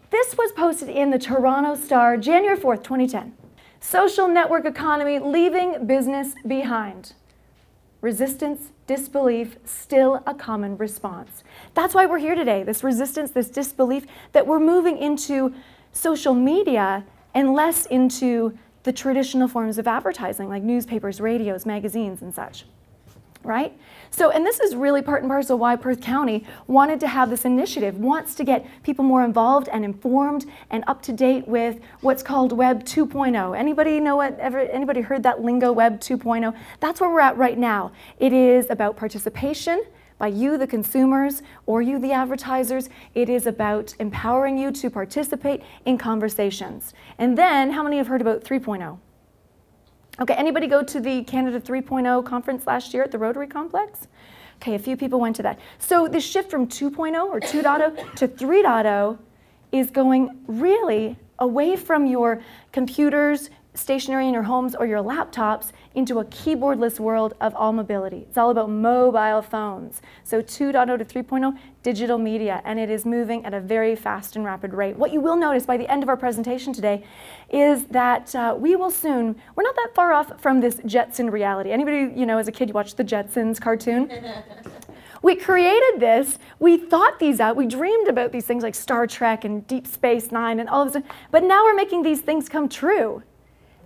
This was posted in the Toronto Star, January 4th, 2010. Social network economy leaving business behind. Resistance, disbelief, still a common response. That's why we're here today, this resistance, this disbelief, that we're moving into social media and less into the traditional forms of advertising, like newspapers, radios, magazines, and such. Right? So, and this is really part and parcel why Perth County wanted to have this initiative, wants to get people more involved and informed and up to date with what's called Web 2.0. Anybody know anybody heard that lingo, Web 2.0? That's where we're at right now. It is about participation by you, the consumers, or you, the advertisers. It is about empowering you to participate in conversations. And then, how many have heard about 3.0? Okay, anybody go to the Canada 3.0 conference last year at the Rotary Complex? Okay, a few people went to that. So the shift from 2.0 or 2.0 to 3.0 is going really away from your computers, stationary in your homes, or your laptops into a keyboardless world of all mobility. It's all about mobile phones. So 2.0 to 3.0, digital media, and it is moving at a very fast and rapid rate. What you will notice by the end of our presentation today is that we will soon, we're not that far off from this Jetson reality. Anybody, you know, as a kid, you watched the Jetsons cartoon? We created this, we thought these out, we dreamed about these things like Star Trek and Deep Space Nine and all of this, but now we're making these things come true.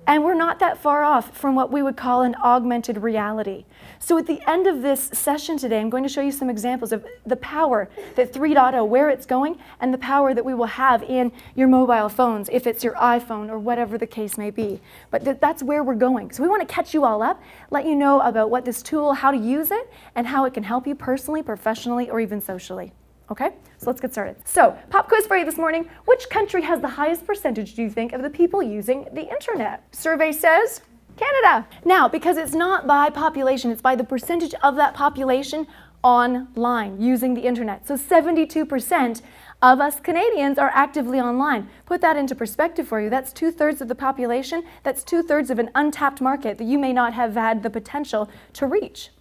And we're not that far off from what we would call an augmented reality. So at the end of this session today, I'm going to show you some examples of the power that 3.0, where it's going, and the power that we will have in your mobile phones, if it's your iPhone or whatever the case may be. But that's where we're going. So we want to catch you all up, let you know about what this tool, how to use it, and how it can help you personally, professionally, or even socially. Okay, so let's get started. So, pop quiz for you this morning. Which country has the highest percentage, do you think, of the people using the internet? Survey says Canada. Now, because it's not by population, it's by the percentage of that population online, using the internet. So 72% of us Canadians are actively online. Put that into perspective for you. That's 2/3 of the population. That's 2/3 of an untapped market that you may not have had the potential to reach.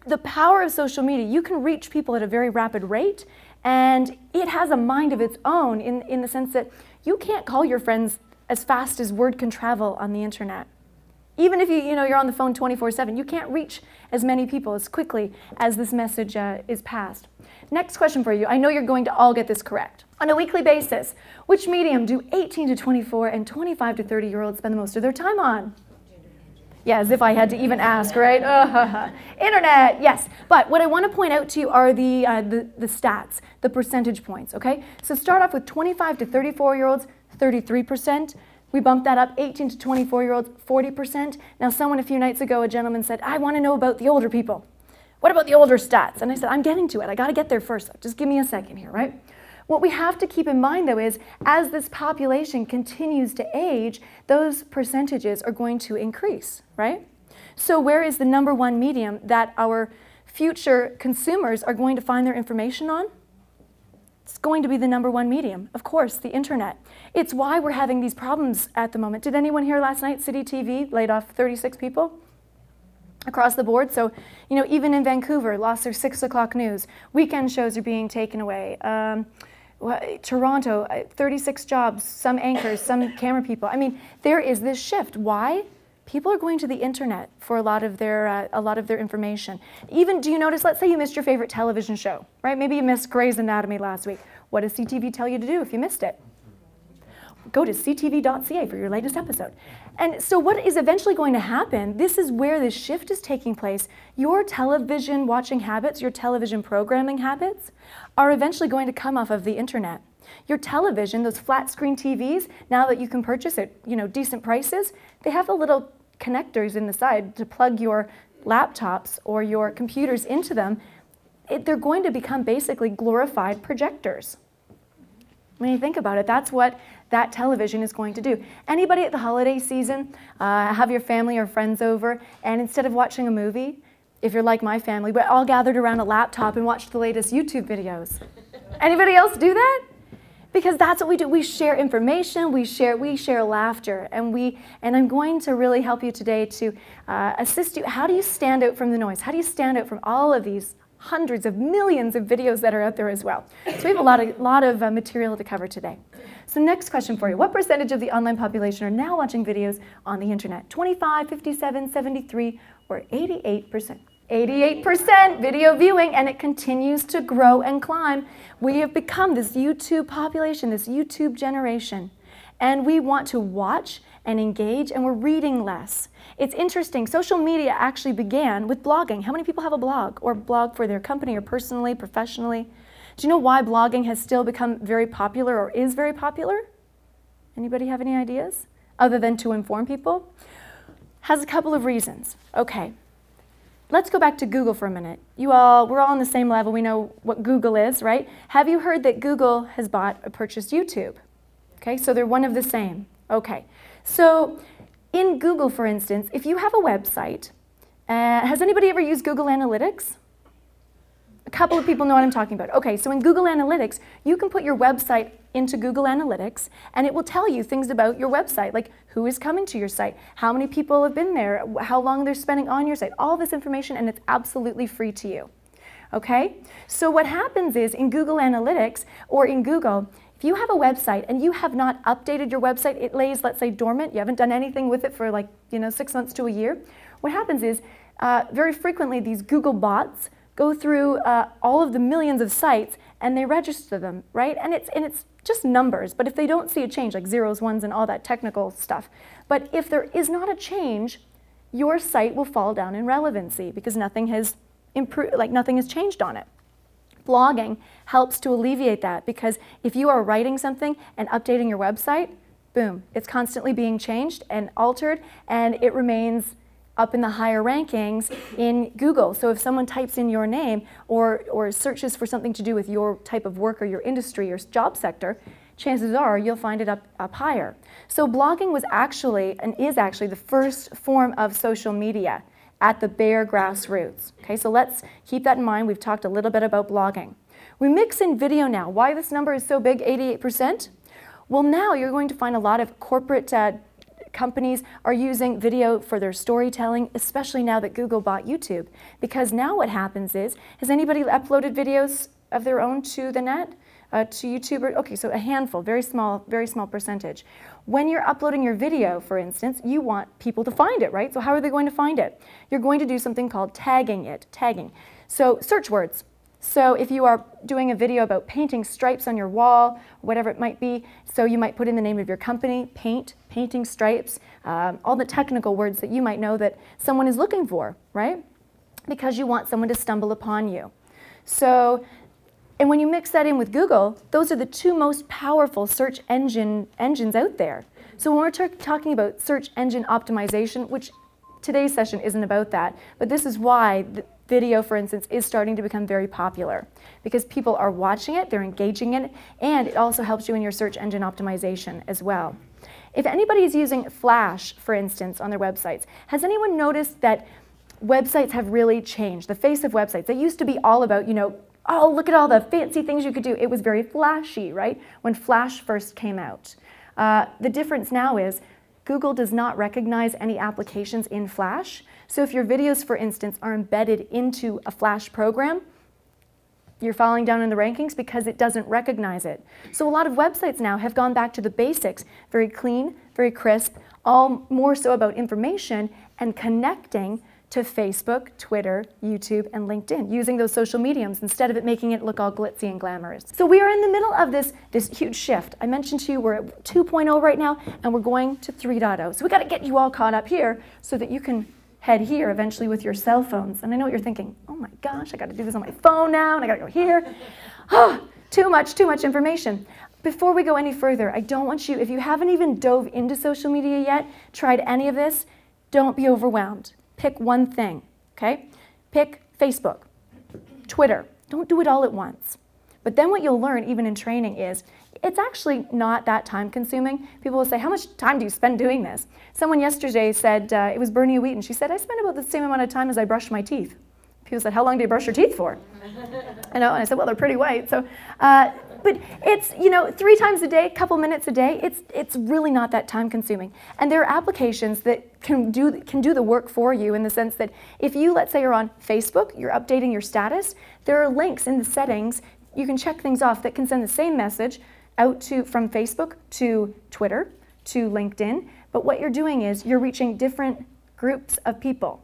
The power of social media, you can reach people at a very rapid rate, and it has a mind of its own in the sense that you can't call your friends as fast as word can travel on the internet. Even if you're on the phone 24/7, you can't reach as many people as quickly as this message is passed. Next question for you. I know you're going to all get this correct. On a weekly basis, which medium do 18 to 24 and 25 to 30-year-olds spend the most of their time on? Yeah, as if I had to even ask, right? Internet, yes. But what I want to point out to you are the stats, the percentage points, okay? So start off with 25 to 34-year-olds, 33%. We bumped that up, 18 to 24-year-olds, 40%. Now someone a few nights ago, a gentleman said, I want to know about the older people. What about the older stats? And I said, I'm getting to it. I got to get there first. Just give me a second here, right? What we have to keep in mind, though, is as this population continues to age, those percentages are going to increase, right? So where is the number one medium that our future consumers are going to find their information on? It's going to be the number one medium, of course, the internet. It's why we're having these problems at the moment. Did anyone hear last night City TV laid off 36 people? Across the board. So, even in Vancouver, lost their 6 o'clock news. Weekend shows are being taken away. Toronto, 36 jobs, some anchors, some camera people. I mean, there is this shift. Why? People are going to the internet for a lot of their information. Even, do you notice, let's say you missed your favorite television show, right? Maybe you missed Grey's Anatomy last week. What does CTV tell you to do if you missed it? Go to ctv.ca for your latest episode. And so what is eventually going to happen, this is where this shift is taking place. Your television watching habits, your television programming habits are eventually going to come off of the internet. Your television, those flat screen TVs, now that you can purchase at decent prices, they have the little connectors in the side to plug your laptops or your computers into them. They're going to become basically glorified projectors. When you think about it, that's what that television is going to do. Anybody at the holiday season have your family or friends over, and instead of watching a movie, if you're like my family, we're all gathered around a laptop and watch the latest YouTube videos. Anybody else do that? Because that's what we do. We share information, we share laughter, and I'm going to really help you today to assist you. How do you stand out from the noise? How do you stand out from all of these hundreds of millions of videos that are out there as well. So we have a lot of material to cover today. So next question for you. What percentage of the online population are now watching videos on the internet? 25, 57, 73, or 88%? 88% video viewing, and it continues to grow and climb. We have become this YouTube population, this YouTube generation, and we want to watch and engage, and we're reading less. It's interesting, social media actually began with blogging. How many people have a blog or blog for their company or personally, professionally? Do you know why blogging has still become very popular or is very popular? Anybody have any ideas? Other than to inform people? Has a couple of reasons. Okay, let's go back to Google for a minute. We're all on the same level. We know what Google is, right? Have you heard that Google has bought or purchased YouTube? Okay, so they're one of the same. Okay, so in Google, for instance, if you have a website, has anybody ever used Google Analytics? A couple of people know what I'm talking about. Okay, so in Google Analytics, you can put your website into Google Analytics, and it will tell you things about your website, like who is coming to your site, how many people have been there, how long they're spending on your site, all this information, and it's absolutely free to you. Okay? So what happens is in Google Analytics or in Google, if you have a website and you have not updated your website, it lays, let's say, dormant, you haven't done anything with it for like, 6 months to a year, what happens is very frequently these Google bots go through all of the millions of sites and they register them, right? And it's just numbers, but if they don't see a change, like zeros, ones, and all that technical stuff, but if there is not a change, your site will fall down in relevancy because nothing has improved, like nothing has changed on it. Blogging helps to alleviate that because if you are writing something and updating your website, boom, it's constantly being changed and altered, and it remains up in the higher rankings in Google. So if someone types in your name or searches for something to do with your type of work or your industry or job sector, chances are you'll find it up higher. So blogging was actually and is actually the first form of social media at the bare grassroots. Okay, so let's keep that in mind. We've talked a little bit about blogging. We mix in video now. Why this number is so big, 88%? Well, now you're going to find a lot of corporate companies are using video for their storytelling, especially now that Google bought YouTube. Because now what happens is, has anybody uploaded videos of their own to the net, to YouTube? Okay, so a handful, very small percentage. When you're uploading your video, for instance, you want people to find it, right? So how are they going to find it? You're going to do something called tagging. So search words. So if you are doing a video about painting stripes on your wall, whatever it might be, so you might put in the name of your company, painting stripes, all the technical words that you might know that someone is looking for, right? Because you want someone to stumble upon you. So, and when you mix that in with Google, those are the two most powerful search engines out there. So when we're talking about search engine optimization, which today's session isn't about that, but this is why video, for instance, is starting to become very popular because people are watching it, they're engaging in it, and it also helps you in your search engine optimization as well. If anybody is using Flash, for instance, on their websites, has anyone noticed that websites have really changed? The face of websites, they used to be all about, oh, look at all the fancy things you could do. It was very flashy, right? When Flash first came out. The difference now is Google does not recognize any applications in Flash. So if your videos, for instance, are embedded into a Flash program, you're falling down in the rankings because it doesn't recognize it. So a lot of websites now have gone back to the basics, very clean, very crisp, all more so about information and connecting to Facebook, Twitter, YouTube, and LinkedIn, using those social mediums instead of it making it look all glitzy and glamorous. So we are in the middle of this huge shift. I mentioned to you we're at 2.0 right now, and we're going to 3.0. So we got to get you all caught up here so that you can head here eventually with your cell phones. And I know what you're thinking, oh my gosh, I got to do this on my phone now, and I got to go here. Too much information. Before we go any further, I don't want you, if you haven't even dove into social media yet, tried any of this, don't be overwhelmed. Pick one thing, okay? Pick Facebook, Twitter. Don't do it all at once. But then what you'll learn, even in training, is it's actually not that time consuming. People will say, how much time do you spend doing this? Someone yesterday said, it was Bernie Wheaton, she said, I spend about the same amount of time as I brush my teeth. People said, how long do you brush your teeth for? And I said, well, they're pretty white. So but it's, you know, 3 times a day, a couple minutes a day, it's really not that time consuming. And there are applications that can do the work for you, in the sense that if you, let's say you're on Facebook, you're updating your status, there are links in the settings, you can check things off that can send the same message out from Facebook to Twitter, to LinkedIn. But what you're doing is you're reaching different groups of people.